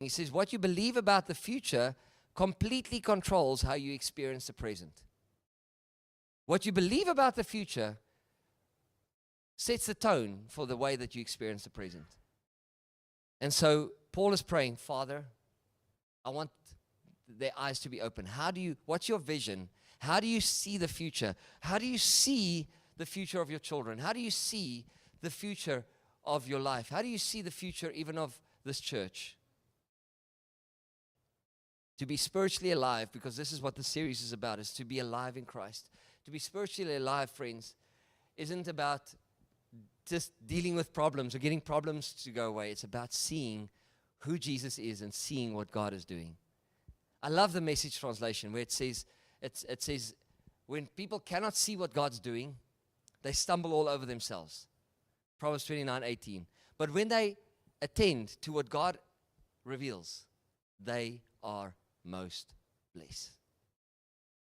He says, what you believe about the future completely controls how you experience the present. What you believe about the future sets the tone for the way that you experience the present. And so Paul is praying, Father, I want their eyes to be open. What's your vision? How do you see the future? How do you see the future of your children? How do you see the future of your life? How do you see the future even of this church? To be spiritually alive, because this is what the series is about, is to be alive in Christ. To be spiritually alive, friends, isn't about just dealing with problems or getting problems to go away. It's about seeing who Jesus is and seeing what God is doing. I love the Message translation where it says, when people cannot see what God's doing, they stumble all over themselves. Proverbs 29:18. But when they attend to what God reveals, they are most blessed.